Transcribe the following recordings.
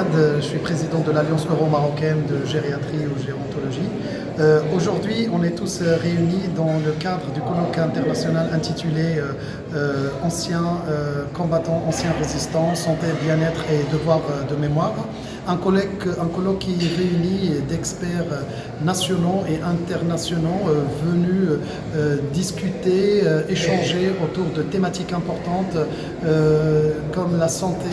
Mohamed, je suis président de l'Alliance euro-marocaine de gériatrie ou gérontologie. Aujourd'hui, on est tous réunis dans le cadre du colloque international intitulé Anciens combattants, anciens résistants, santé, bien-être et devoir de mémoire. Un colloque qui réunit d'experts nationaux et internationaux venus discuter, échanger autour de thématiques importantes comme la santé,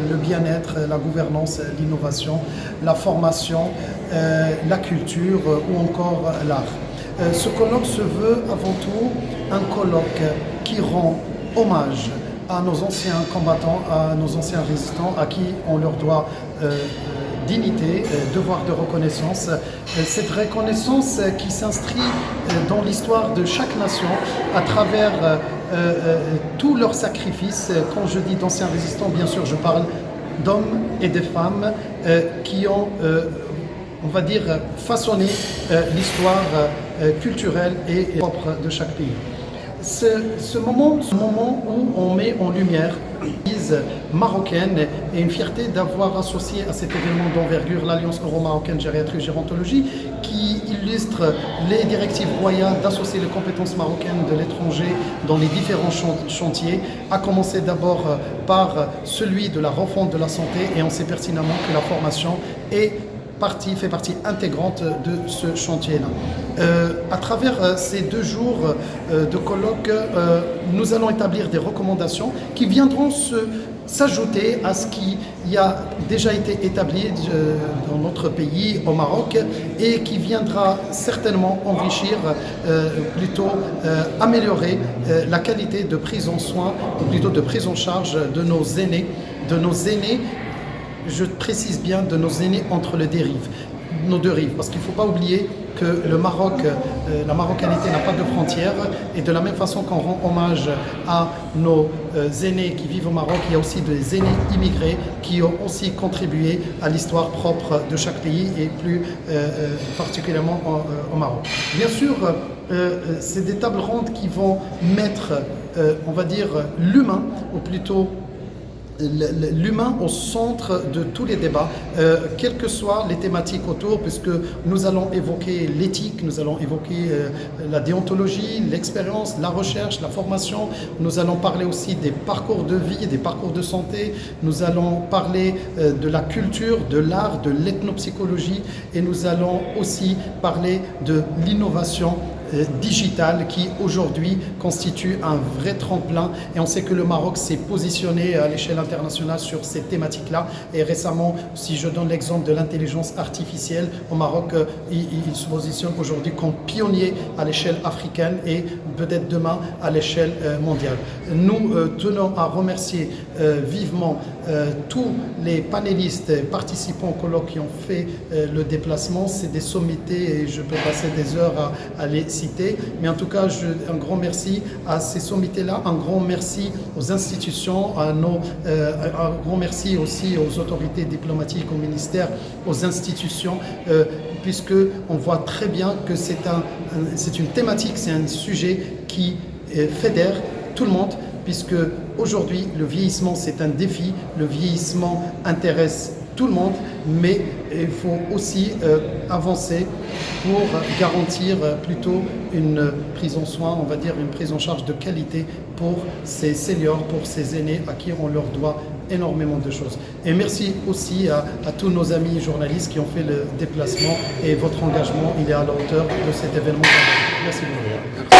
le bien-être, la gouvernance, l'innovation, la formation, la culture ou encore l'art. Ce colloque se veut avant tout un colloque qui rend hommage à nos anciens combattants, à nos anciens résistants, à qui on leur doit dignité, devoir de reconnaissance. Cette reconnaissance qui s'inscrit dans l'histoire de chaque nation à travers tous leurs sacrifices. Quand je dis d'anciens résistants, bien sûr, je parle d'hommes et de femmes qui ont, on va dire, façonné l'histoire culturelle et propre de chaque pays. Ce moment où on met en lumière l'Église marocaine et une fierté d'avoir associé à cet événement d'envergure l'Alliance euro-marocaine gériatrie et gérontologie qui illustre les directives royales d'associer les compétences marocaines de l'étranger dans les différents chantiers, à commencer d'abord par celui de la refonte de la santé, et on sait pertinemment que la formation fait partie intégrante de ce chantier-là. À travers ces 2 jours de colloque, nous allons établir des recommandations qui viendront s'ajouter à ce qui a déjà été établi dans notre pays, au Maroc, et qui viendra certainement enrichir, plutôt améliorer la qualité de prise en soin, ou plutôt de prise en charge de nos aînés, je précise bien de nos aînés entre les nos deux rives, parce qu'il ne faut pas oublier que le Maroc, la marocanité n'a pas de frontières, et de la même façon qu'on rend hommage à nos aînés qui vivent au Maroc, il y a aussi des aînés immigrés qui ont aussi contribué à l'histoire propre de chaque pays, et plus particulièrement au Maroc. Bien sûr, c'est des tables rondes qui vont mettre, on va dire, l'humain, ou plutôt l'humain au centre de tous les débats, quelles que soient les thématiques autour, puisque nous allons évoquer l'éthique, nous allons évoquer la déontologie, l'expérience, la recherche, la formation. Nous allons parler aussi des parcours de vie, des parcours de santé. Nous allons parler de la culture, de l'art, de l'ethnopsychologie, et nous allons aussi parler de l'innovation digitale qui aujourd'hui constitue un vrai tremplin, et on sait que le Maroc s'est positionné à l'échelle internationale sur ces thématiques-là, et récemment, si je donne l'exemple de l'intelligence artificielle, au Maroc, il se positionne aujourd'hui comme pionnier à l'échelle africaine et peut-être demain à l'échelle mondiale. Nous tenons à remercier vivement tous les panélistes participants au colloque qui ont fait le déplacement. C'est des sommités et je peux passer des heures à les citer, mais en tout cas, un grand merci à ces sommités-là, un grand merci aux institutions, un grand merci aussi aux autorités diplomatiques, au ministère, aux institutions, puisque on voit très bien que c'est une thématique, c'est un sujet qui fédère tout le monde, puisque aujourd'hui, le vieillissement, c'est un défi, le vieillissement intéresse tout le monde, mais il faut aussi avancer pour garantir plutôt une prise en soin, on va dire une prise en charge de qualité pour ces seniors, pour ces aînés à qui on leur doit énormément de choses. Et merci aussi à tous nos amis journalistes qui ont fait le déplacement, et votre engagement, il est à la hauteur de cet événement. Merci beaucoup.